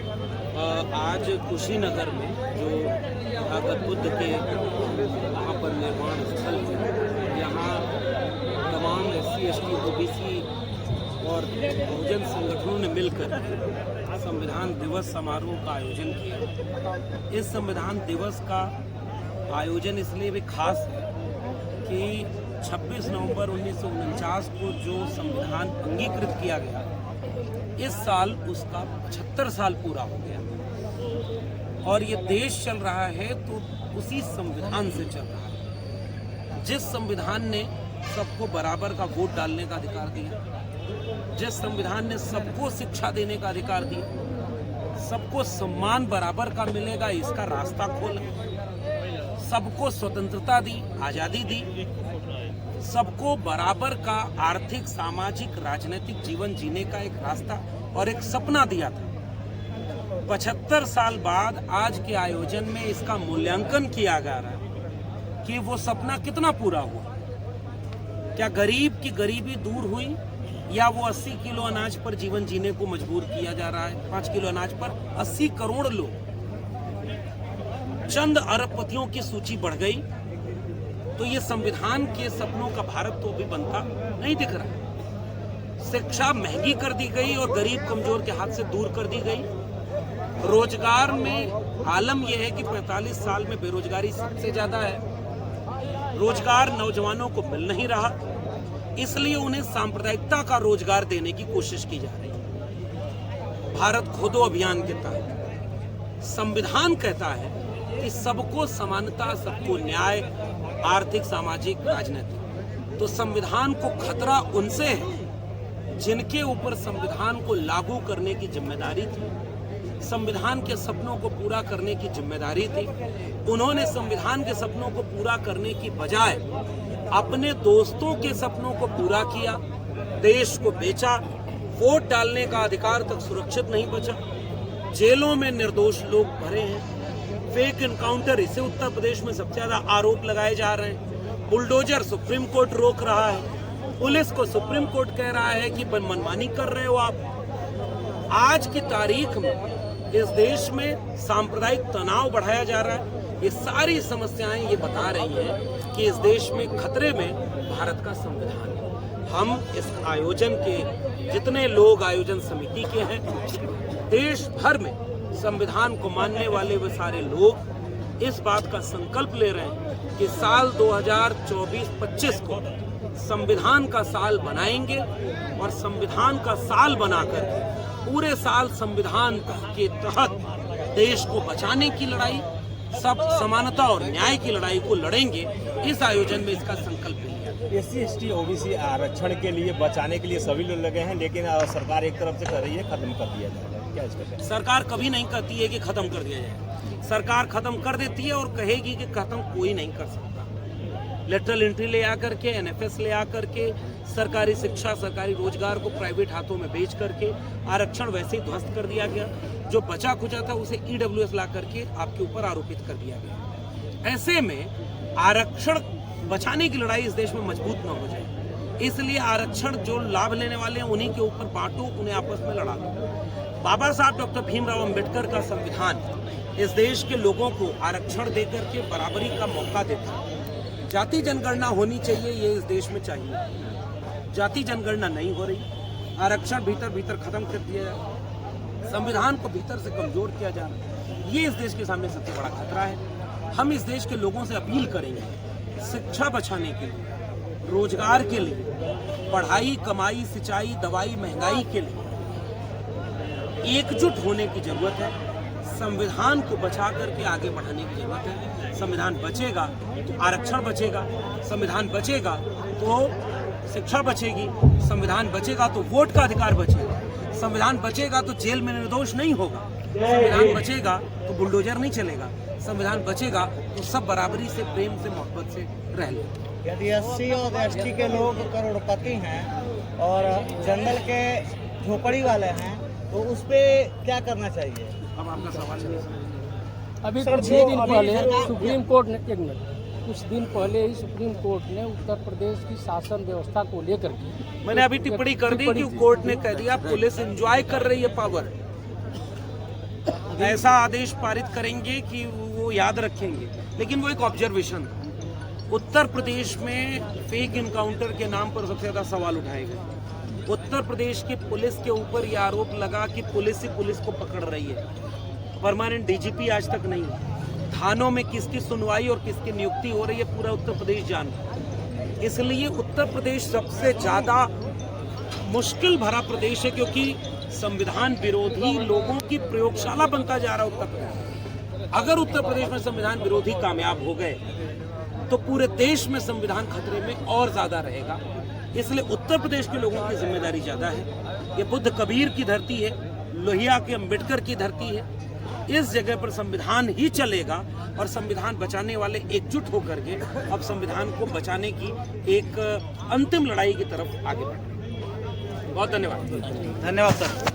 आज कुशीनगर में जो भगत बुद्ध के वहाँ पर निर्माण स्थल है, यहाँ तमाम SC ST OBC और बहुजन संगठनों ने मिलकर संविधान दिवस समारोह का आयोजन किया। इस संविधान दिवस का आयोजन इसलिए भी खास है कि 26 नवंबर 1949 को जो संविधान अंगीकृत किया गया, इस साल उसका 75 साल पूरा हो गया और ये देश चल रहा है तो उसी संविधान से चल रहा है। जिस संविधान ने सबको बराबर का वोट डालने का अधिकार दिया, जिस संविधान ने सबको शिक्षा देने का अधिकार दिया, सबको सम्मान बराबर का मिलेगा इसका रास्ता खोला, सबको स्वतंत्रता दी, आज़ादी दी, सबको बराबर का आर्थिक, सामाजिक, राजनीतिक जीवन जीने का एक रास्ता और एक सपना दिया था। 75 साल बाद आज के आयोजन में इसका मूल्यांकन किया जा रहा है कि वो सपना कितना पूरा हुआ। क्या गरीब की गरीबी दूर हुई या वो 80 किलो अनाज पर जीवन जीने को मजबूर किया जा रहा है? 5 किलो अनाज पर 80 करोड़ लोग, चंद अरबपतियों की सूची बढ़ गई। तो ये संविधान के सपनों का भारत तो अभी बनता नहीं दिख रहा। शिक्षा महंगी कर दी गई और गरीब कमजोर के हाथ से दूर कर दी गई। रोजगार में आलम यह है कि 45 साल में बेरोजगारी सबसे ज्यादा है। रोजगार नौजवानों को मिल नहीं रहा, इसलिए उन्हें सांप्रदायिकता का रोजगार देने की कोशिश की जा रही है। भारत खोदो अभियान के तहत संविधान कहता है कि सबको समानता, सबको न्याय, आर्थिक, सामाजिक, राजनीतिक। तो संविधान को खतरा उनसे है जिनके ऊपर संविधान को लागू करने की जिम्मेदारी थी, संविधान के सपनों को पूरा करने की जिम्मेदारी थी। उन्होंने संविधान के सपनों को पूरा करने की बजाय अपने दोस्तों के सपनों को पूरा किया, देश को बेचा, वोट डालने का अधिकार तक सुरक्षित नहीं बचा, जेलों में निर्दोष लोग भरे हैं, फेक इनकाउंटर, इसे उत्तर प्रदेश में सबसे ज्यादा आरोप लगाए जा रहे हैं, बुलडोजर सुप्रीम कोर्ट रोक रहा है, पुलिस को सुप्रीम कोर्ट कह रहा है कि मनमानी कर रहे हो आप। आज की तारीख में इस देश में सांप्रदायिक तनाव बढ़ाया जा रहा है। ये सारी समस्याएं ये बता रही हैं कि इस देश में खतरे में भारत का संविधान है। हम इस आयोजन के जितने लोग आयोजन समिति के हैं, देश भर में संविधान को मानने वाले वे सारे लोग इस बात का संकल्प ले रहे हैं कि साल 2024-25 को संविधान का साल बनाएंगे और संविधान का साल बनाकर पूरे साल संविधान के तहत देश को बचाने की लड़ाई, सब समानता और न्याय की लड़ाई को लड़ेंगे। इस आयोजन में इसका संकल्प लिया। SC ST OBC आरक्षण के लिए, बचाने के लिए सभी लोग लगे हैं, लेकिन सरकार एक तरफ से कर रही है खत्म कर दिया जाए। क्या इसका? सरकार कभी नहीं कहती है कि खत्म कर दिया जाए। सरकार खत्म कर देती है और कहेगी कि खत्म कोई नहीं कर सकता। लेटरल एंट्री ले आकर के, NFS ले आकर के, सरकारी शिक्षा, सरकारी रोजगार को प्राइवेट हाथों में बेच करके आरक्षण वैसे ही ध्वस्त कर दिया गया। जो बचा खुचा था उसे EWS ला करके आपके ऊपर आरोपित कर दिया गया। ऐसे में आरक्षण बचाने की लड़ाई इस देश में मजबूत न हो जाए, इसलिए आरक्षण जो लाभ लेने वाले हैं उन्हीं के ऊपर बांटो, उन्हें आपस में लड़ा दो। बाबा साहब डॉक्टर भीमराव अंबेडकर का संविधान इस देश के लोगों को आरक्षण देकर के बराबरी का मौका देता है। जाति जनगणना होनी चाहिए, ये इस देश में चाहिए। जाति जनगणना नहीं हो रही, आरक्षण भीतर भीतर खत्म कर दिया जा रहा, संविधान को भीतर से कमजोर किया जा रहा है। ये इस देश के सामने सबसे बड़ा खतरा है। हम इस देश के लोगों से अपील करेंगे, शिक्षा बचाने के लिए, रोजगार के लिए, पढ़ाई, कमाई, सिंचाई, दवाई, महंगाई के लिए एकजुट होने की जरूरत है। संविधान को बचा करके आगे बढ़ाने की जरूरत है। संविधान बचेगा तो आरक्षण बचेगा, संविधान बचेगा तो शिक्षा बचेगी, संविधान बचेगा तो वोट का अधिकार बचेगा, संविधान बचेगा तो जेल में निर्दोष नहीं होगा, संविधान बचेगा तो बुलडोजर नहीं चलेगा, संविधान बचेगा तो सब बराबरी से, प्रेम से, मोहब्बत से रह लेंगे। यदि SC और ST के लोग करोड़पति हैं और जंगल के झोपड़ी वाले हैं तो उस पे क्या करना चाहिए? अब आपका सवाल है। अभी कुछ ही दिन पहले सुप्रीम कोर्ट ने, एक मिनट, कुछ दिन पहले ही सुप्रीम कोर्ट ने उत्तर प्रदेश की शासन व्यवस्था को लेकर के, मैंने अभी टिप्पणी कर दी कि कोर्ट ने कह दिया पुलिस एंजॉय कर रही है पावर। ऐसा आदेश पारित करेंगे कि वो याद रखेंगे। लेकिन वो एक ऑब्जर्वेशन था। उत्तर प्रदेश में फेक इनकाउंटर के नाम पर सबसे ज़्यादा सवाल उठाए गए। उत्तर प्रदेश की पुलिस के ऊपर यह आरोप लगा कि पुलिस ही पुलिस को पकड़ रही है। परमानेंट डीजीपी आज तक नहीं है। थानों में किसकी सुनवाई और किसकी नियुक्ति हो रही है पूरा उत्तर प्रदेश जानता है। इसलिए उत्तर प्रदेश सबसे ज़्यादा मुश्किल भरा प्रदेश है, क्योंकि संविधान विरोधी लोगों की प्रयोगशाला बनता जा रहा है उत्तर प्रदेश। अगर उत्तर प्रदेश में संविधान विरोधी कामयाब हो गए तो पूरे देश में संविधान खतरे में और ज्यादा रहेगा। इसलिए उत्तर प्रदेश के लोगों की जिम्मेदारी ज्यादा है। ये बुद्ध कबीर की धरती है, लोहिया के अंबेडकर की धरती है। इस जगह पर संविधान ही चलेगा और संविधान बचाने वाले एकजुट होकर के अब संविधान को बचाने की एक अंतिम लड़ाई की तरफ आगे बढ़े। बहुत धन्यवाद। धन्यवाद सर।